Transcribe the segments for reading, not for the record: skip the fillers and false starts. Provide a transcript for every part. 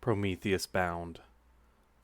Prometheus Bound.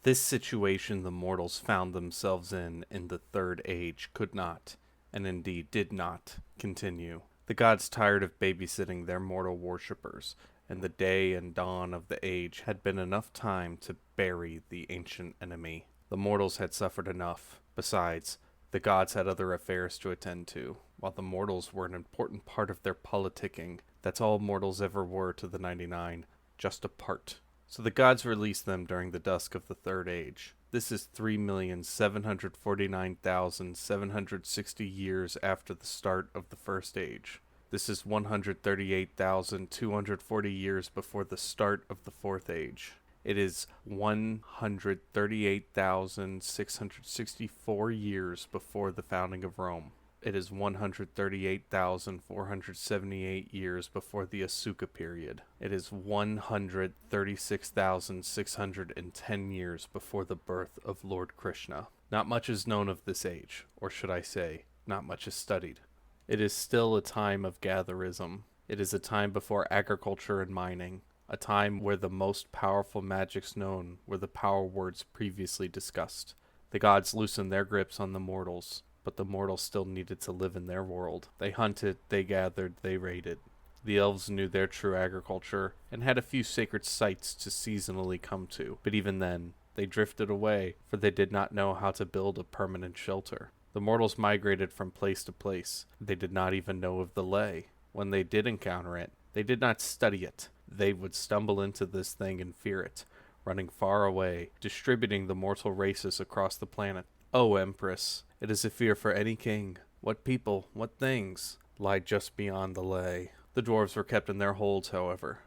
This situation the mortals found themselves in the Third Age could not, and indeed did not, continue. The gods tired of babysitting their mortal worshippers, and the day and dawn of the age had been enough time to bury the ancient enemy. The mortals had suffered enough. Besides, the gods had other affairs to attend to, while the mortals were an important part of their politicking. That's all mortals ever were to the 99, just a part. So the gods released them during the dusk of the Third Age. This is 3,749,760 years after the start of the First Age. This is 138,240 years before the start of the Fourth Age. It is 138,664 years before the founding of Rome. It is 138,478 years before the Asuka period. It is 136,610 years before the birth of Lord Krishna. Not much is known of this age, or should I say, not much is studied. It is still a time of gatherism. It is a time before agriculture and mining, a time where the most powerful magics known were the power words previously discussed. The gods loosened their grips on the mortals, but the mortals still needed to live in their world. They hunted, they gathered, they raided. The elves knew their true agriculture and had a few sacred sites to seasonally come to, but even then, they drifted away, for they did not know how to build a permanent shelter. The mortals migrated from place to place. They did not even know of the ley. When they did encounter it, they did not study it. They would stumble into this thing and fear it, running far away, distributing the mortal races across the planet. O Empress, it is a fear for any king. What people, what things, lie just beyond the ley? The dwarves were kept in their holds, however.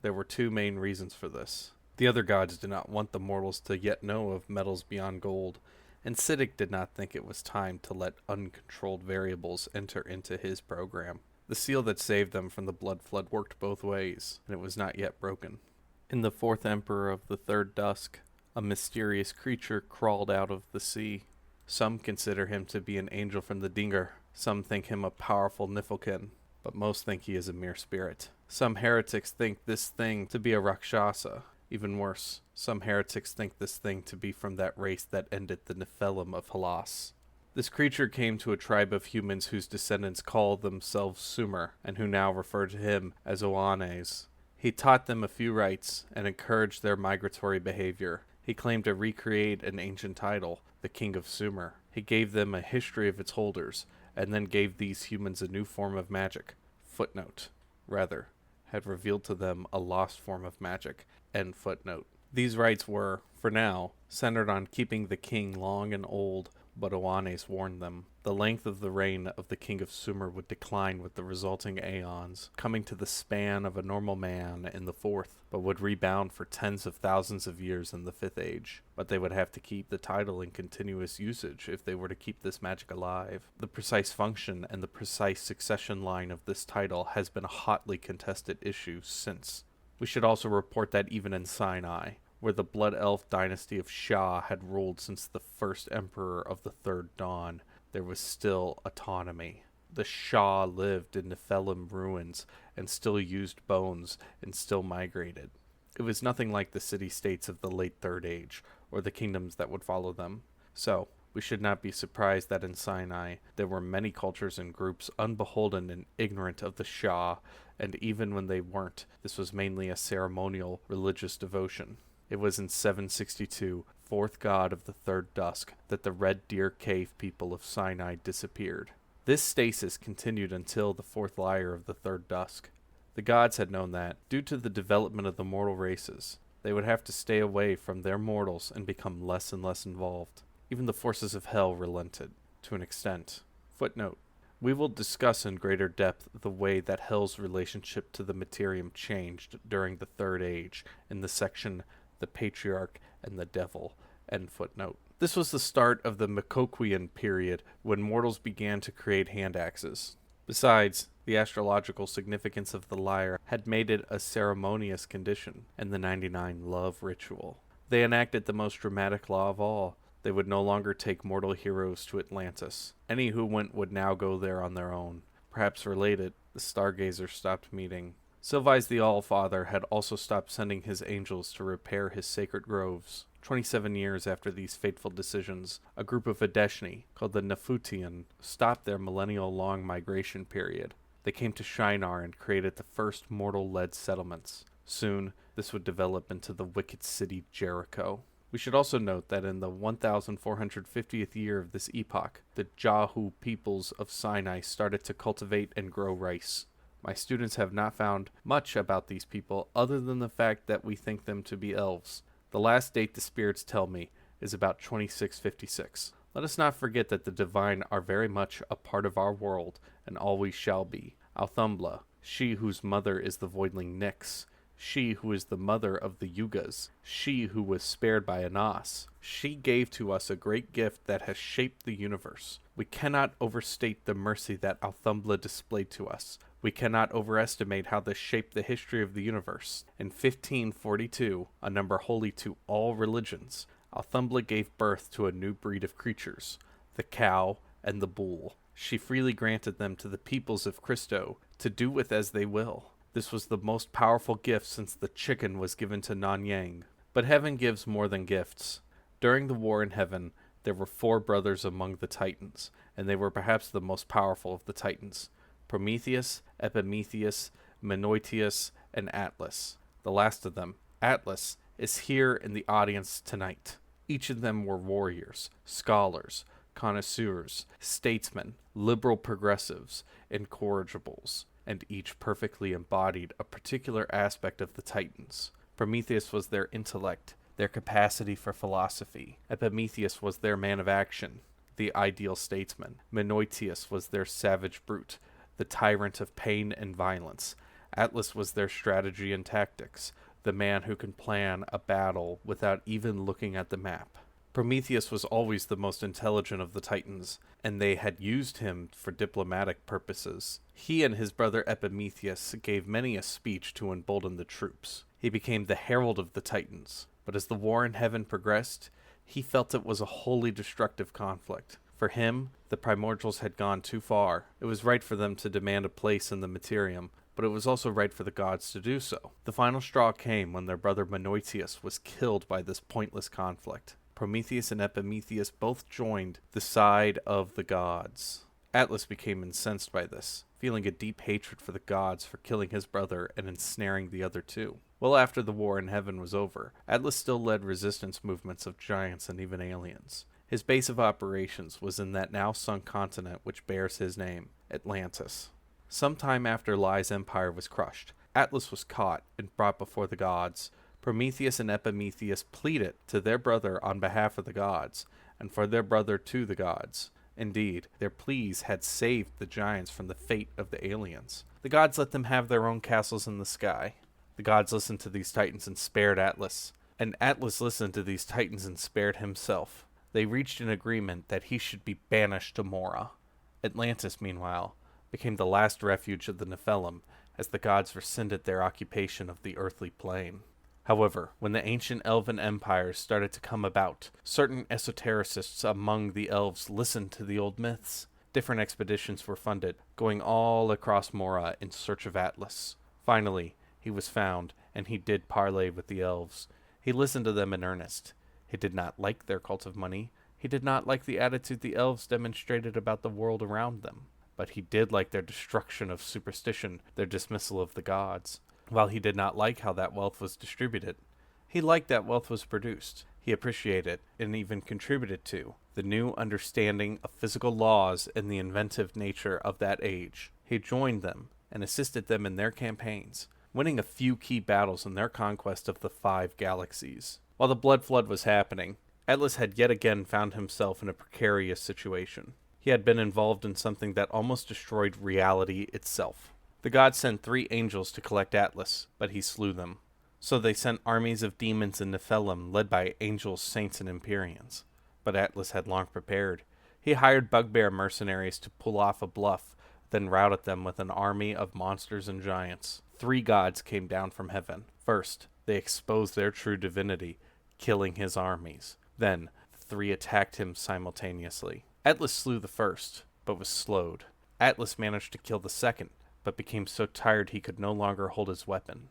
There were two main reasons for this. The other gods did not want the mortals to yet know of metals beyond gold, and Siddiq did not think it was time to let uncontrolled variables enter into his program. The seal that saved them from the blood flood worked both ways, and it was not yet broken. In the fourth emperor of the Third Dusk, a mysterious creature crawled out of the sea. Some consider him to be an angel from the Dinger. Some think him a powerful Niflkin, but most think he is a mere spirit. Some heretics think this thing to be a Rakshasa. Even worse, some heretics think this thing to be from that race that ended the Nephilim of Hellas. This creature came to a tribe of humans whose descendants call themselves Sumer, and who now refer to him as Oannes. He taught them a few rites and encouraged their migratory behavior. He claimed to recreate an ancient title, the King of Sumer. He gave them a history of its holders, and then gave these humans a new form of magic. Had revealed to them a lost form of magic. End footnote. These rites were, for now, centered on keeping the king long and old, but Oannes warned them. The length of the reign of the King of Sumer would decline with the resulting aeons, coming to the span of a normal man in the fourth, but would rebound for tens of thousands of years in the Fifth Age. But they would have to keep the title in continuous usage if they were to keep this magic alive. The precise function and the precise succession line of this title has been a hotly contested issue since. We should also report that even in Sinai, where the Blood Elf dynasty of Shah had ruled since the first emperor of the Third Dawn, there was still autonomy. The Shah lived in Nephilim ruins and still used bones and still migrated. It was nothing like the city-states of the late Third Age, or the kingdoms that would follow them. So, we should not be surprised that in Sinai there were many cultures and groups unbeholden and ignorant of the Shah, and even when they weren't, this was mainly a ceremonial religious devotion. It was in 762, fourth god of the Third Dusk, that the Red Deer Cave people of Sinai disappeared. This stasis continued until the fourth lyre of the Third Dusk. The gods had known that, due to the development of the mortal races, they would have to stay away from their mortals and become less and less involved. Even the forces of hell relented, to an extent. Footnote. We will discuss in greater depth the way that hell's relationship to the materium changed during the Third Age in the section The Patriarch and the Devil. End footnote. This was the start of the Makoquian period, when mortals began to create hand axes. Besides, the astrological significance of the lyre had made it a ceremonious condition, and the 99 love ritual. They enacted the most dramatic law of all. They would no longer take mortal heroes to Atlantis. Any who went would now go there on their own. Perhaps related, the stargazers stopped meeting. Sylvise the All-Father had also stopped sending his angels to repair his sacred groves. 27 years after these fateful decisions, a group of Adeshni, called the Nefutian, stopped their millennial-long migration period. They came to Shinar and created the first mortal-led settlements. Soon, this would develop into the wicked city Jericho. We should also note that in the 1450th year of this epoch, the Jahu peoples of Sinai started to cultivate and grow rice. My students have not found much about these people other than the fact that we think them to be elves. The last date the spirits tell me is about 2656. Let us not forget that the divine are very much a part of our world and always shall be. Althumbla, she whose mother is the voidling Nyx, she who is the mother of the Yugas, she who was spared by Anas, she gave to us a great gift that has shaped the universe. We cannot overstate the mercy that Althumbla displayed to us. We cannot overestimate how this shaped the history of the universe. In 1542, a number holy to all religions, Althumbla gave birth to a new breed of creatures, the cow and the bull. She freely granted them to the peoples of Cristo to do with as they will. This was the most powerful gift since the chicken was given to Nanyang. But heaven gives more than gifts. During the war in heaven, there were 4 brothers among the Titans, and they were perhaps the most powerful of the Titans: Prometheus, Epimetheus, Menoetius, and Atlas. The last of them, Atlas, is here in the audience tonight. Each of them were warriors, scholars, connoisseurs, statesmen, liberal progressives, incorrigibles, and each perfectly embodied a particular aspect of the Titans. Prometheus was their intellect, their capacity for philosophy. Epimetheus was their man of action, the ideal statesman. Menoetius was their savage brute, the tyrant of pain and violence. Atlas was their strategy and tactics, the man who can plan a battle without even looking at the map. Prometheus was always the most intelligent of the Titans, and they had used him for diplomatic purposes. He and his brother Epimetheus gave many a speech to embolden the troops. He became the herald of the Titans, but as the war in heaven progressed, he felt it was a wholly destructive conflict. For him, the primordials had gone too far. It was right for them to demand a place in the materium, but it was also right for the gods to do so. The final straw came when their brother Menoetius was killed by this pointless conflict. Prometheus and Epimetheus both joined the side of the gods. Atlas became incensed by this, feeling a deep hatred for the gods for killing his brother and ensnaring the other 2. Well, after the war in heaven was over, Atlas still led resistance movements of giants and even aliens. His base of operations was in that now sunk continent which bears his name, Atlantis. Sometime after Lai's empire was crushed, Atlas was caught and brought before the gods. Prometheus and Epimetheus pleaded to their brother on behalf of the gods, and for their brother to the gods. Indeed, their pleas had saved the giants from the fate of the aliens. The gods let them have their own castles in the sky. The gods listened to these titans and spared Atlas, and Atlas listened to these titans and spared himself. They reached an agreement that he should be banished to Mora. Atlantis, meanwhile, became the last refuge of the Nephilim, as the gods rescinded their occupation of the earthly plane. However, when the ancient elven empires started to come about, certain esotericists among the elves listened to the old myths. Different expeditions were funded, going all across Mora in search of Atlas. Finally, he was found, and he did parley with the elves. He listened to them in earnest. He did not like their cult of money. He did not like the attitude the elves demonstrated about the world around them. But he did like their destruction of superstition, their dismissal of the gods. While he did not like how that wealth was distributed, he liked that wealth was produced. He appreciated, and even contributed to, the new understanding of physical laws and the inventive nature of that age. He joined them and assisted them in their campaigns, winning a few key battles in their conquest of the 5 galaxies. While the blood flood was happening, Atlas had yet again found himself in a precarious situation. He had been involved in something that almost destroyed reality itself. The gods sent 3 angels to collect Atlas, but he slew them. So they sent armies of demons and Nephilim led by angels, saints, and Empyreans. But Atlas had long prepared. He hired bugbear mercenaries to pull off a bluff, then routed them with an army of monsters and giants. 3 gods came down from heaven. First, they exposed their true divinity, killing his armies. Then, the 3 attacked him simultaneously. Atlas slew the first, but was slowed. Atlas managed to kill the second, but became so tired he could no longer hold his weapon.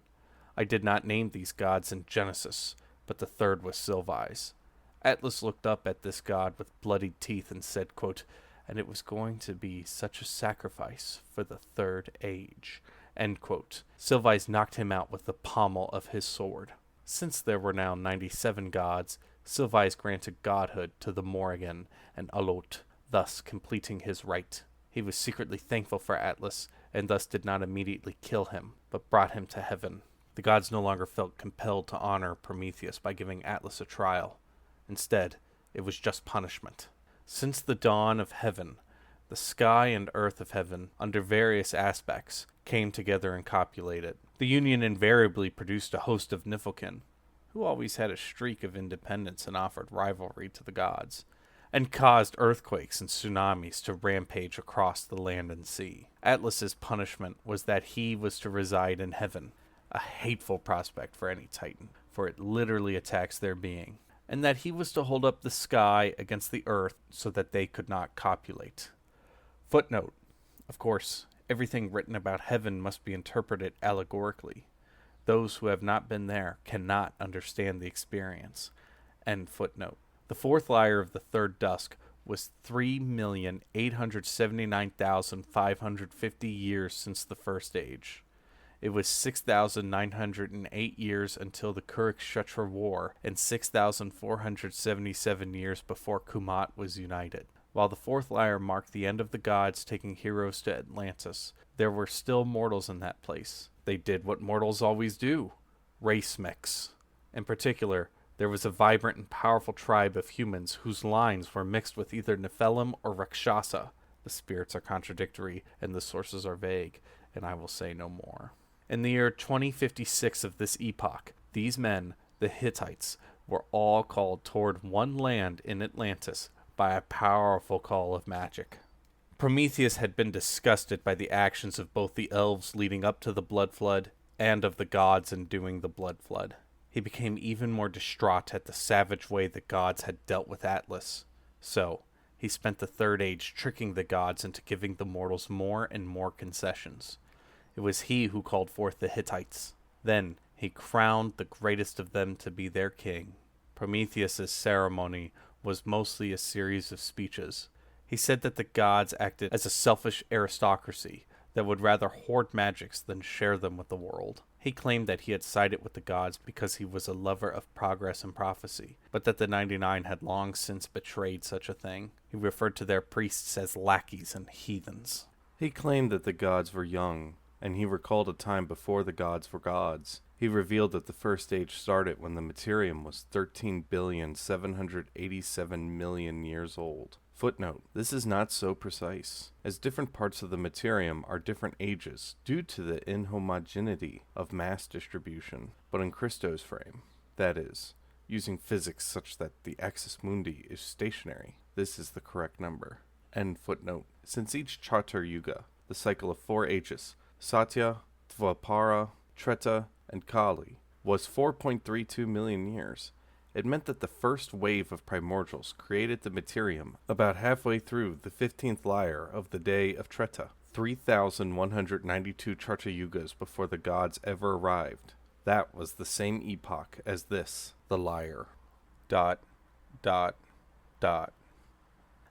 I did not name these gods in Genesis, but the third was Silvise. Atlas looked up at this god with bloodied teeth and said, quote, "And it was going to be such a sacrifice for the third age." End quote. Silvise knocked him out with the pommel of his sword. Since there were now 97 gods, Silvise granted godhood to the Morrigan and Alot, thus completing his right. He was secretly thankful for Atlas, and thus did not immediately kill him, but brought him to heaven. The gods no longer felt compelled to honor Prometheus by giving Atlas a trial. Instead, it was just punishment. Since the dawn of heaven, the sky and earth of heaven, under various aspects, came together and copulated. The union invariably produced a host of Niflheim, who always had a streak of independence and offered rivalry to the gods, and caused earthquakes and tsunamis to rampage across the land and sea. Atlas's punishment was that he was to reside in heaven, a hateful prospect for any Titan, for it literally attacks their being, and that he was to hold up the sky against the earth so that they could not copulate. Footnote: of course, everything written about heaven must be interpreted allegorically. Those who have not been there cannot understand the experience. End footnote. The fourth lyre of the third dusk was 3,879,550 years since the first age. It was 6,908 years until the Kurukshetra War, and 6,477 years before Kumat was united. While the fourth lyre marked the end of the gods taking heroes to Atlantis, there were still mortals in that place. They did what mortals always do: race mix. In particular, there was a vibrant and powerful tribe of humans whose lines were mixed with either Nephilim or Rakshasa. The spirits are contradictory and the sources are vague, and I will say no more. In the year 2056 of this epoch, these men, the Hittites, were all called toward one land in Atlantis by a powerful call of magic. Prometheus had been disgusted by the actions of both the elves leading up to the blood flood and of the gods enduing the blood flood. He became even more distraught at the savage way the gods had dealt with Atlas. So, he spent the third age tricking the gods into giving the mortals more and more concessions. It was he who called forth the Hittites. Then, he crowned the greatest of them to be their king. Prometheus's ceremony was mostly a series of speeches. He said that the gods acted as a selfish aristocracy that would rather hoard magics than share them with the world. He claimed that he had sided with the gods because he was a lover of progress and prophecy, but that the 99 had long since betrayed such a thing. He referred to their priests as lackeys and heathens. He claimed that the gods were young, and he recalled a time before the gods were gods. He revealed that the first age started when the materium was 13,787,000,000 years old. Footnote: this is not so precise, as different parts of the materium are different ages due to the inhomogeneity of mass distribution, but in Cristo's frame, that is, using physics such that the axis mundi is stationary, this is the correct number. End footnote. Since each Chatur Yuga, the cycle of 4 ages, Satya, Dvapara, Treta, and Kali, was 4.32 million years. It meant that the first wave of primordials created the materium about halfway through the 15th lyre of the day of Treta, 3,192 Chatur Yugas before the gods ever arrived. That was the same epoch as this, the lyre. ...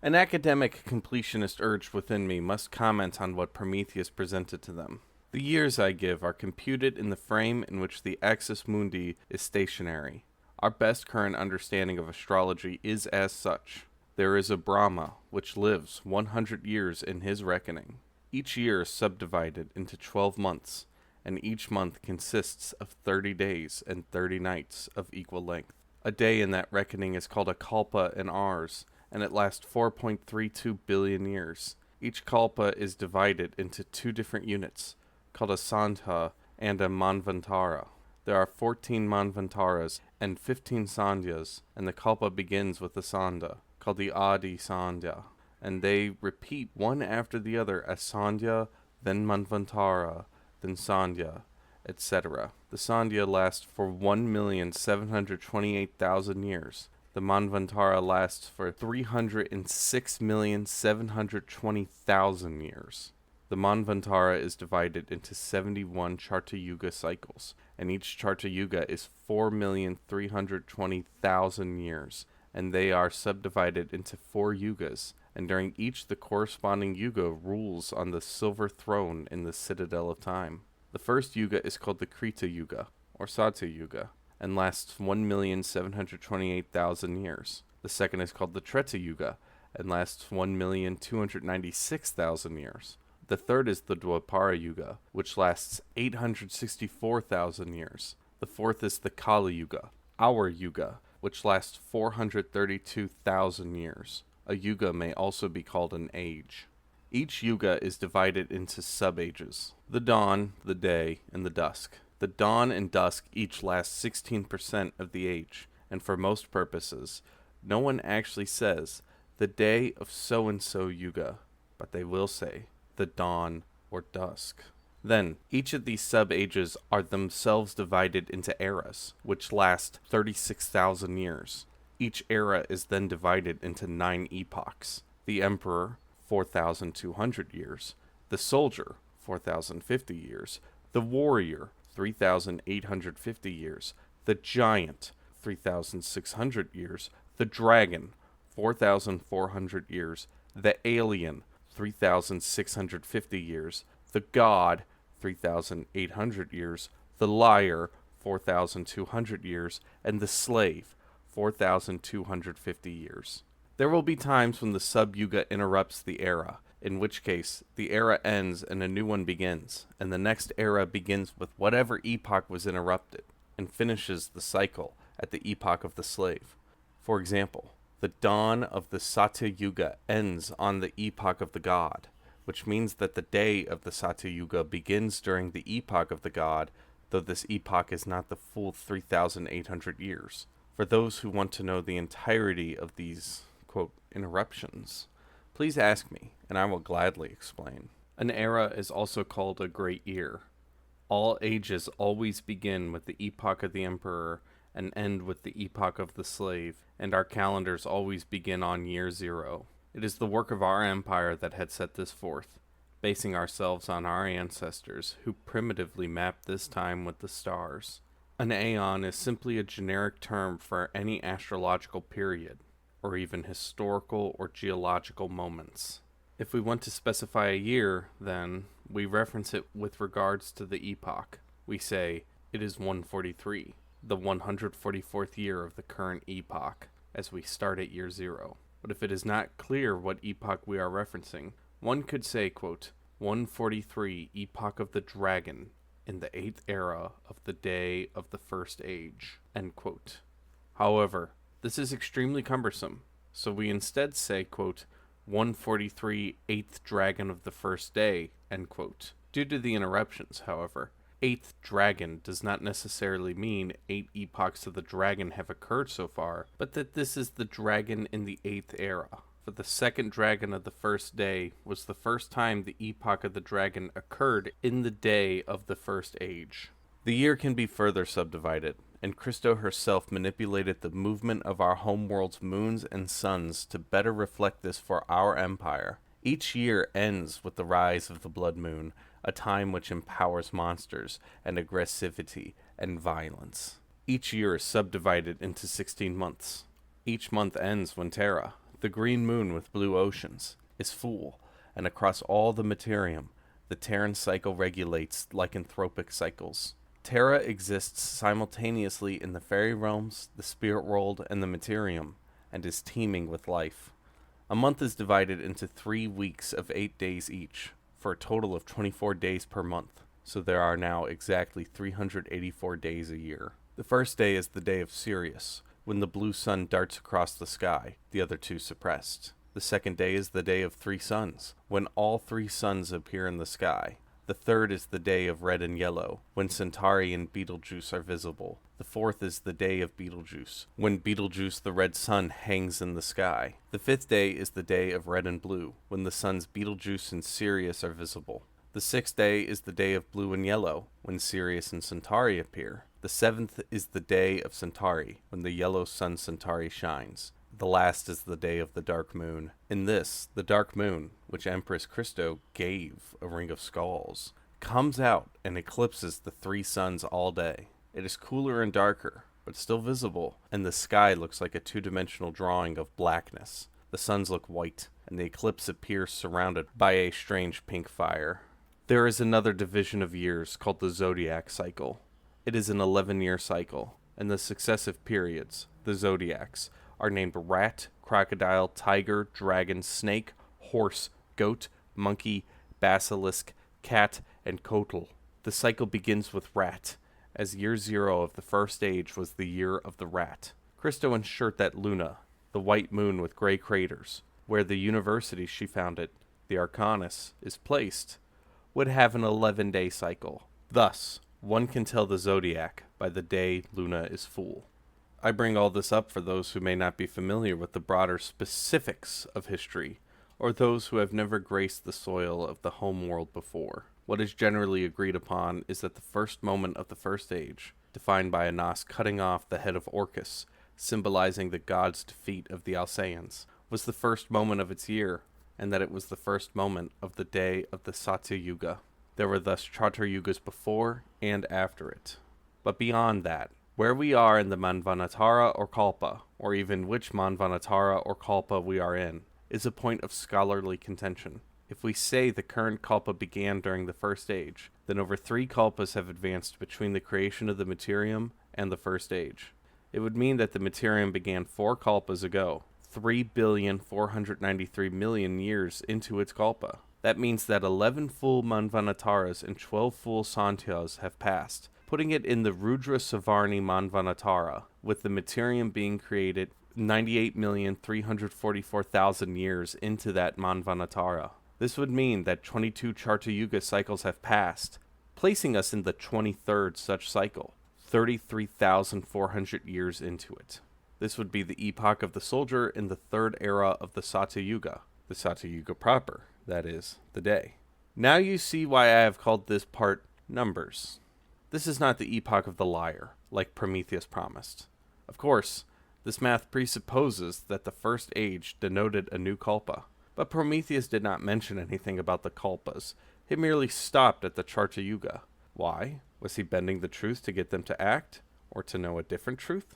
An academic completionist urge within me must comment on what Prometheus presented to them. The years I give are computed in the frame in which the axis mundi is stationary. Our best current understanding of astrology is as such. There is a Brahma, which lives 100 years in his reckoning. Each year is subdivided into 12 months, and each month consists of 30 days and 30 nights of equal length. A day in that reckoning is called a kalpa in ours, and it lasts 4.32 billion years. Each kalpa is divided into 2 different units, called a sandha and a manvantara. There are 14 manvantaras and 15 sandhyas, and the kalpa begins with a sandha, called the Adi Sandhya, and they repeat one after the other as sandhya, then manvantara, then sandhya, etc. The sandhya lasts for 1,728,000 years. The manvantara lasts for 306,720,000 years. The Manvantara is divided into 71 Charta Yuga cycles, and each Charta Yuga is 4,320,000 years, and they are subdivided into 4 yugas, and during each the corresponding yuga rules on the silver throne in the citadel of time. The first yuga is called the Krita Yuga, or Satya Yuga, and lasts 1,728,000 years. The second is called the Treta Yuga, and lasts 1,296,000 years. The third is the Dwapara Yuga, which lasts 864,000 years. The fourth is the Kali Yuga, our Yuga, which lasts 432,000 years. A Yuga may also be called an age. Each Yuga is divided into sub-ages: the dawn, the day, and the dusk. The dawn and dusk each last 16% of the age, and for most purposes, no one actually says the day of so-and-so Yuga, but they will say the dawn or dusk. Then, each of these sub-ages are themselves divided into eras, which last 36,000 years. Each era is then divided into 9 epochs: the Emperor, 4,200 years; the Soldier, 4,050 years; the Warrior, 3,850 years; the Giant, 3,600 years; the Dragon, 4,400 years; the Alien, 3,650 years; the God, 3,800 years; the Liar, 4,200 years; and the Slave, 4,250 years. There will be times when the sub-yuga interrupts the era, in which case the era ends and a new one begins, and the next era begins with whatever epoch was interrupted, and finishes the cycle at the epoch of the slave. For example, the dawn of the Satya Yuga ends on the epoch of the god, which means that the day of the Satya Yuga begins during the epoch of the god, though this epoch is not the full 3,800 years. For those who want to know the entirety of these, quote, interruptions, please ask me, and I will gladly explain. An era is also called a great year. All ages always begin with the epoch of the emperor and end with the epoch of the slave, and our calendars always begin on year 0. It is the work of our empire that had set this forth, basing ourselves on our ancestors who primitively mapped this time with the stars. An aeon is simply a generic term for any astrological period, or even historical or geological moments. If we want to specify a year, then, we reference it with regards to the epoch. We say, it is 143, the 144th year of the current epoch, as we start at year 0. But if it is not clear what epoch we are referencing, one could say, quote, 143 epoch of the dragon, in the 8th era of the day of the first age, end quote. However, this is extremely cumbersome, so we instead say, quote, 143 8th dragon of the first day, end quote. Due to the interruptions, however, 8th dragon does not necessarily mean 8 epochs of the dragon have occurred so far, but that this is the dragon in the 8th era. For the second dragon of the first day was the first time the epoch of the dragon occurred in the day of the first age. The year can be further subdivided, and Cristo herself manipulated the movement of our homeworld's moons and suns to better reflect this for our empire. Each year ends with the rise of the blood moon, a time which empowers monsters and aggressivity and violence. Each year is subdivided into 16 months. Each month ends when Terra, the green moon with blue oceans, is full, and across all the materium, the Terran cycle regulates lycanthropic cycles. Terra exists simultaneously in the fairy realms, the spirit world, and the materium, and is teeming with life. A month is divided into 3 weeks of 8 days each, for a total of 24 days per month, so there are now exactly 384 days a year. The first day is the day of Sirius, when the blue sun darts across the sky, the other 2 suppressed. The second day is the day of 3 suns, when all 3 suns appear in the sky. The third is the day of red and yellow, when Centauri and Betelgeuse are visible. The fourth is the day of Betelgeuse, when Betelgeuse the red sun hangs in the sky. The fifth day is the day of red and blue, when the suns Betelgeuse and Sirius are visible. The sixth day is the day of blue and yellow, when Sirius and Centauri appear. The seventh is the day of Centauri, when the yellow sun Centauri shines. The last is the day of the dark moon. In this, the dark moon, which Empress Cristo gave a ring of skulls, comes out and eclipses the three suns all day. It is cooler and darker, but still visible, and the sky looks like a two-dimensional drawing of blackness. The suns look white, and the eclipse appears surrounded by a strange pink fire. There is another division of years called the zodiac cycle. It is an 11-year cycle, and the successive periods, the zodiacs, are named rat, crocodile, tiger, dragon, snake, horse, goat, monkey, basilisk, cat, and kotal. The cycle begins with rat, as year 0 of the first age was the year of the rat. Cristo ensured that Luna, the white moon with gray craters, where the university she founded, the Arcanus, is placed, would have an 11-day cycle. Thus, one can tell the zodiac by the day Luna is full. I bring all this up for those who may not be familiar with the broader specifics of history, or those who have never graced the soil of the home world before. What is generally agreed upon is that the first moment of the first age, defined by Anas cutting off the head of Orcus, symbolizing the god's defeat of the Alcæans, was the first moment of its year, and that it was the first moment of the day of the Satya Yuga. There were thus Charter Yugas before and after it. But beyond that, where we are in the Manvanatara or Kalpa, or even which Manvanatara or Kalpa we are in, is a point of scholarly contention. If we say the current Kalpa began during the first age, then over 3 Kalpas have advanced between the creation of the Materium and the first age. It would mean that the Materium began 4 Kalpas ago, 3,493,000,000 years into its Kalpa. That means that 11 full Manvanataras and 12 full Santhyas have passed, putting it in the Rudra Savarni Manvanatara, with the Materium being created 98,344,000 years into that Manvanatara. This would mean that 22 Charta Yuga cycles have passed, placing us in the 23rd such cycle, 33,400 years into it. This would be the epoch of the soldier in the 3rd era of the Satya Yuga, the Satya Yuga proper, that is, the day. Now you see why I have called this part numbers. This is not the epoch of the liar, like Prometheus promised. Of course, this math presupposes that the first age denoted a new kalpa, but Prometheus did not mention anything about the kalpas. He merely stopped at the Charta Yuga. Why? Was he bending the truth to get them to act, or to know a different truth?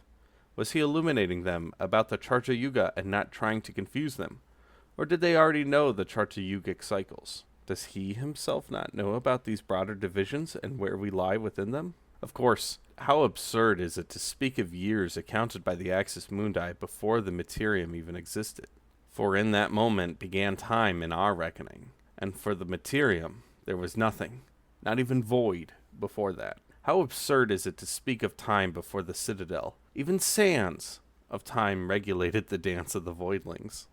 Was he illuminating them about the Charta Yuga and not trying to confuse them? Or did they already know the Charta Yugic cycles? Does he himself not know about these broader divisions and where we lie within them? Of course, how absurd is it to speak of years accounted by the axis mundi before the Materium even existed? For in that moment began time in our reckoning, and for the Materium there was nothing, not even void, before that. How absurd is it to speak of time before the citadel, even sands of time regulated the dance of the voidlings. ...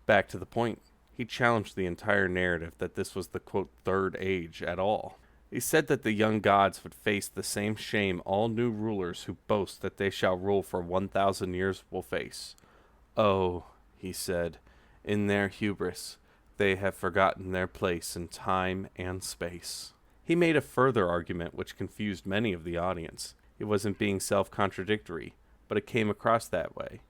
Back to the point. He challenged the entire narrative that this was the, quote, 3rd age at all. He said that the young gods would face the same shame all new rulers who boast that they shall rule for 1,000 years will face. Oh, he said, in their hubris, they have forgotten their place in time and space. He made a further argument which confused many of the audience. It wasn't being self-contradictory, but it came across that way.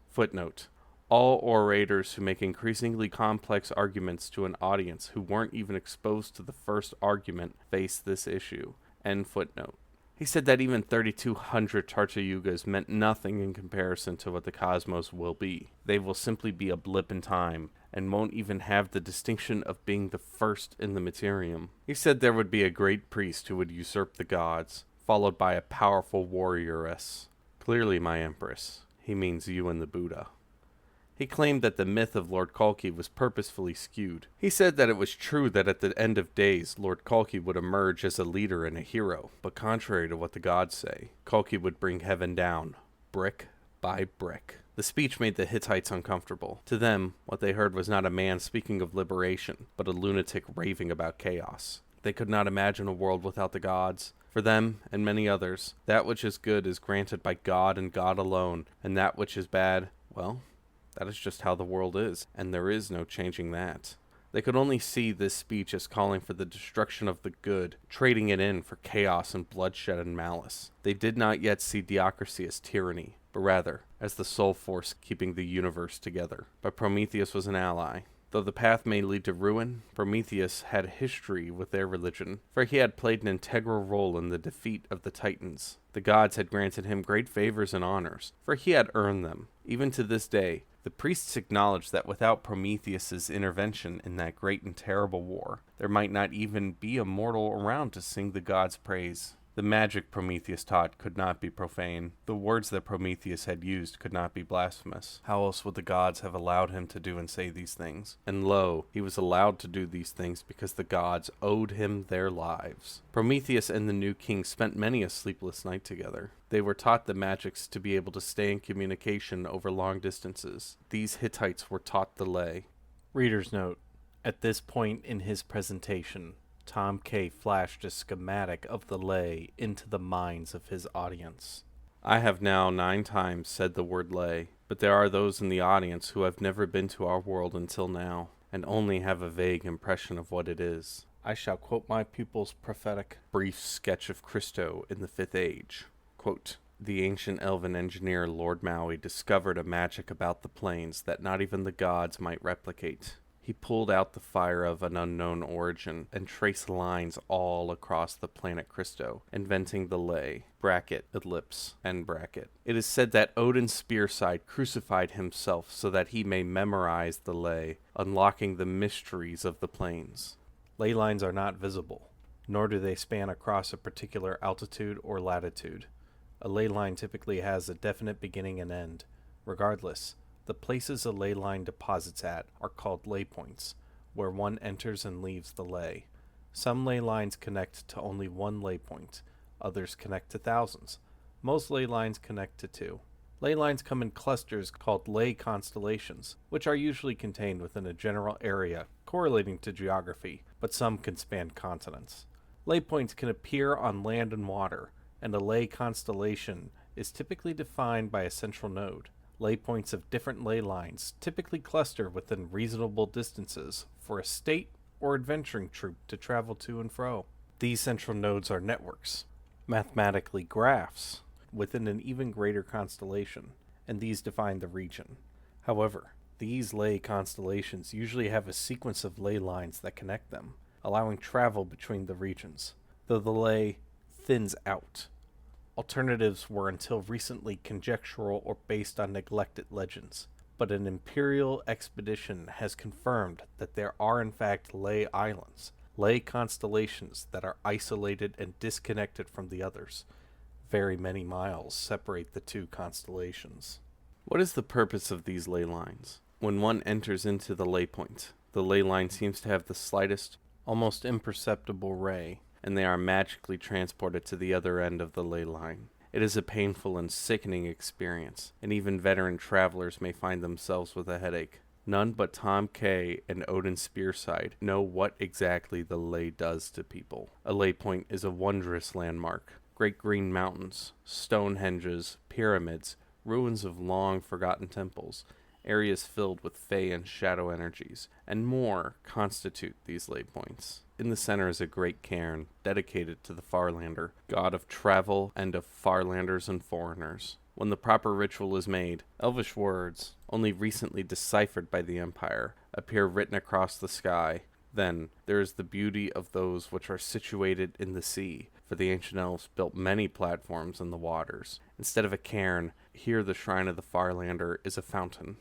Footnote. All orators who make increasingly complex arguments to an audience who weren't even exposed to the first argument face this issue. End footnote. He said that even 3,200 Charta Yugas meant nothing in comparison to what the cosmos will be. They will simply be a blip in time, and won't even have the distinction of being the first in the Materium. He said there would be a great priest who would usurp the gods, followed by a powerful warrioress. Clearly, my empress, he means you and the Buddha. He claimed that the myth of Lord Kalki was purposefully skewed. He said that it was true that at the end of days, Lord Kalki would emerge as a leader and a hero, but contrary to what the gods say, Kalki would bring heaven down, brick by brick. The speech made the Hittites uncomfortable. To them, what they heard was not a man speaking of liberation, but a lunatic raving about chaos. They could not imagine a world without the gods. For them, and many others, that which is good is granted by God and God alone, and that which is bad, well, that is just how the world is, and there is no changing that. They could only see this speech as calling for the destruction of the good, trading it in for chaos and bloodshed and malice. They did not yet see theocracy as tyranny, but rather as the sole force keeping the universe together. But Prometheus was an ally. Though the path may lead to ruin, Prometheus had history with their religion, for he had played an integral role in the defeat of the Titans. The gods had granted him great favors and honors, for he had earned them. Even to this day, the priests acknowledge that without Prometheus's intervention in that great and terrible war, there might not even be a mortal around to sing the gods' praise. The magic Prometheus taught could not be profane. The words that Prometheus had used could not be blasphemous. How else would the gods have allowed him to do and say these things? And lo, he was allowed to do these things because the gods owed him their lives. Prometheus and the new king spent many a sleepless night together. They were taught the magics to be able to stay in communication over long distances. These Hittites were taught the lay. Reader's note: at this point in his presentation, Tom K. flashed a schematic of the lay into the minds of his audience. I have now 9 times said the word lay, but there are those in the audience who have never been to our world until now, and only have a vague impression of what it is. I shall quote my pupil's prophetic brief sketch of Cristo in the 5th Age. Quote, the ancient elven engineer Lord Maui discovered a magic about the plains that not even the gods might replicate. He pulled out the fire of an unknown origin and traced lines all across the planet Cristo, inventing the lay, bracket, ellipse, end bracket. It is said that Odin Spearside crucified himself so that he may memorize the lay, unlocking the mysteries of the plains. Ley lines are not visible, nor do they span across a particular altitude or latitude. A ley line typically has a definite beginning and end. Regardless, the places a ley line deposits at are called ley points, where one enters and leaves the ley. Some ley lines connect to only one ley point, others connect to thousands. Most ley lines connect to 2. Ley lines come in clusters called ley constellations, which are usually contained within a general area correlating to geography, but some can span continents. Ley points can appear on land and water, and a ley constellation is typically defined by a central node. Ley points of different ley lines typically cluster within reasonable distances for a state or adventuring troop to travel to and fro. These central nodes are networks, mathematically graphs, within an even greater constellation, and these define the region. However, these ley constellations usually have a sequence of ley lines that connect them, allowing travel between the regions, though the ley thins out. Alternatives were until recently conjectural or based on neglected legends, but an imperial expedition has confirmed that there are in fact ley islands, ley constellations that are isolated and disconnected from the others. Very many miles separate the 2 constellations. What is the purpose of these ley lines? When one enters into the ley point, the ley line seems to have the slightest, almost imperceptible ray, and they are magically transported to the other end of the ley line. It is a painful and sickening experience, and even veteran travelers may find themselves with a headache. None but Tom K. and Odin Spearside know what exactly the ley does to people. A ley point is a wondrous landmark. Great green mountains, Stonehenges, pyramids, ruins of long-forgotten temples, areas filled with fey and shadow energies, and more constitute these ley points. In the center is a great cairn dedicated to the Farlander, god of travel and of Farlanders and foreigners. When the proper ritual is made, elvish words, only recently deciphered by the Empire, appear written across the sky. Then there is the beauty of those which are situated in the sea, for the ancient elves built many platforms in the waters. Instead of a cairn, here the shrine of the Farlander is a fountain.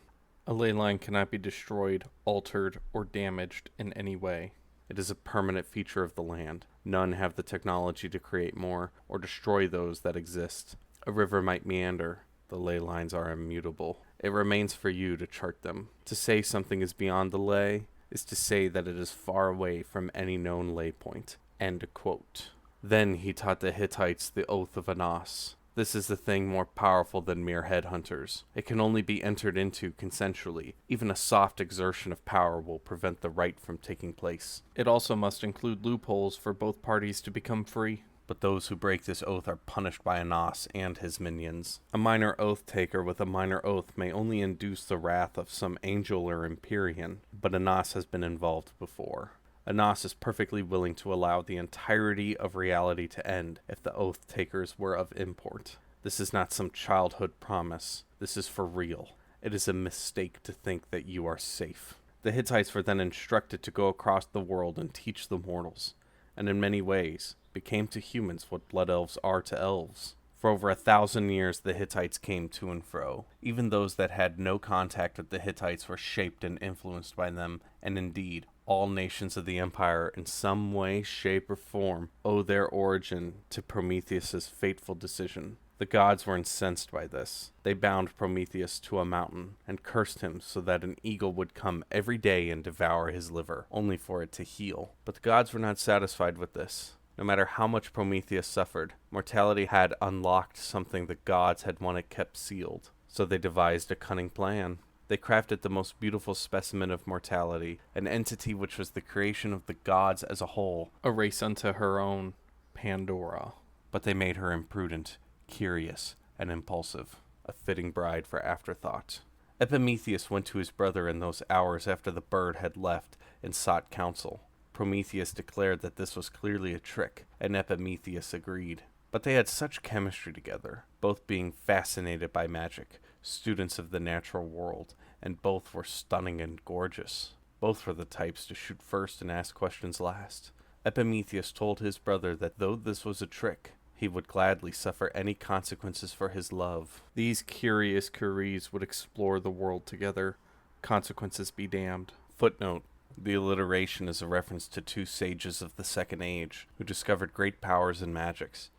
A ley line cannot be destroyed, altered, or damaged in any way. It is a permanent feature of the land. None have the technology to create more, or destroy those that exist. A river might meander. The ley lines are immutable. It remains for you to chart them. To say something is beyond the ley is to say that it is far away from any known ley point. End quote. Then he taught the Hittites the Oath of Anas. This is the thing more powerful than mere headhunters. It can only be entered into consensually. Even a soft exertion of power will prevent the rite from taking place. It also must include loopholes for both parties to become free. but those who break this oath are punished by Anas and his minions. A minor oath taker with a minor oath may only induce the wrath of some angel or Empyrean, but Anas has been involved before. Anas is perfectly willing to allow the entirety of reality to end if the oath takers were of import. This is not some childhood promise. This is for real. It is a mistake to think that you are safe. The Hittites were then instructed to go across the world and teach the mortals, and in many ways became to humans what blood elves are to elves. For over 1,000 years the Hittites came to and fro. Even those that had no contact with the Hittites were shaped and influenced by them, and indeed, all nations of the empire in some way, shape, or form owe their origin to Prometheus's fateful decision. The gods were incensed by this. They bound Prometheus to a mountain and cursed him so that an eagle would come every day and devour his liver, only for it to heal. But the gods were not satisfied with this. No matter how much Prometheus suffered, mortality had unlocked something the gods had wanted kept sealed. So they devised a cunning plan. They crafted the most beautiful specimen of mortality, an entity which was the creation of the gods as a whole, a race unto her own, Pandora. But they made her imprudent, curious, and impulsive, a fitting bride for afterthought. Epimetheus went to his brother in those hours after the bird had left and sought counsel. Prometheus declared that this was clearly a trick, and Epimetheus agreed. But they had such chemistry together, both being fascinated by magic, students of the natural world, and both were stunning and gorgeous. Both were the types to shoot first and ask questions last. Epimetheus told his brother that though this was a trick, he would gladly suffer any consequences for his love. These curious curies would explore the world together. Consequences be damned. Footnote: the alliteration is a reference to two sages of the Second Age who discovered great powers in magics.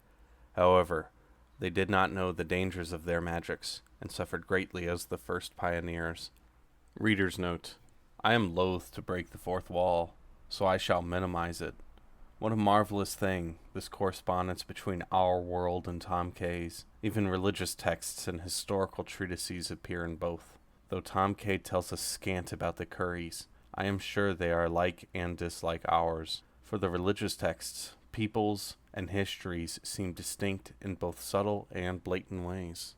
However, they did not know the dangers of their magics, and suffered greatly as the first pioneers. Reader's note: I am loath to break the fourth wall, so I shall minimize it. What a marvelous thing, this correspondence between our world and Tom K's. Even religious texts and historical treatises appear in both. Though Tom K tells us scant about the Curies, I am sure they are like and dislike ours. For the religious texts, peoples, and histories seem distinct in both subtle and blatant ways.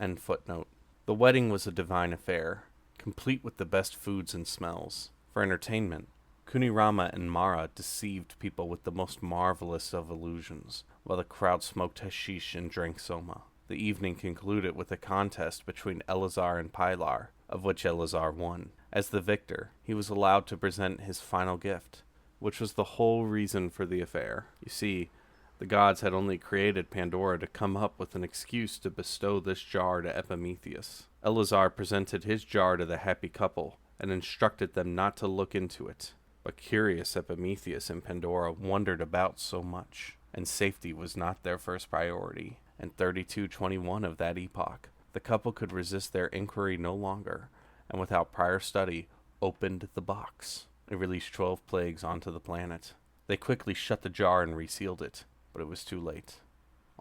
End footnote. The wedding was a divine affair, complete with the best foods and smells. For entertainment, Kunirama and Mara deceived people with the most marvelous of illusions, while the crowd smoked hashish and drank soma. The evening concluded with a contest between Eleazar and Pilar, of which Eleazar won. As the victor, he was allowed to present his final gift, which was the whole reason for the affair. You see, the gods had only created Pandora to come up with an excuse to bestow this jar to Epimetheus. Eleazar presented his jar to the happy couple, and instructed them not to look into it. But curious Epimetheus and Pandora wondered about so much, and safety was not their first priority. In 3221 of that epoch, the couple could resist their inquiry no longer, and without prior study, opened the box. It released 12 plagues onto the planet. They quickly shut the jar and resealed it, but it was too late.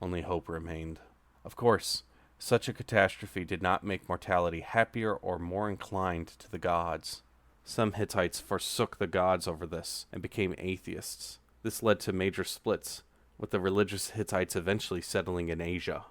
Only hope remained. Of course, such a catastrophe did not make mortality happier or more inclined to the gods. Some Hittites forsook the gods over this and became atheists. This led to major splits, with the religious Hittites eventually settling in Asia.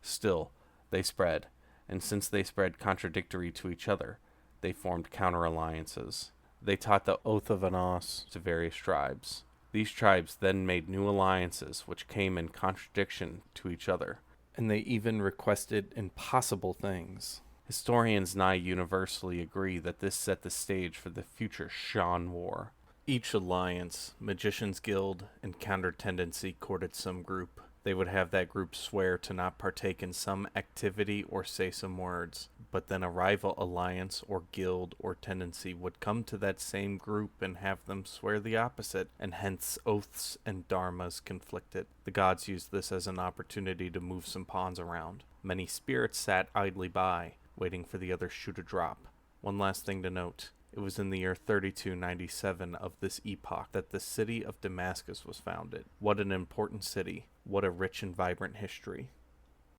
Still, they spread, and since they spread contradictory to each other, they formed counter-alliances. They taught the Oath of Anas to various tribes. These tribes then made new alliances which came in contradiction to each other, and they even requested impossible things. Historians nigh universally agree that this set the stage for the future Shan War. Each alliance, Magician's Guild, and Counter Tendency courted some group. They would have that group swear to not partake in some activity or say some words, but then a rival alliance or guild or tendency would come to that same group and have them swear the opposite, and hence oaths and dharmas conflicted. The gods used this as an opportunity to move some pawns around. Many spirits sat idly by, waiting for the other shoe to drop. One last thing to note. It was in the year 3297 of this epoch that the city of Damascus was founded. What an important city. What a rich and vibrant history.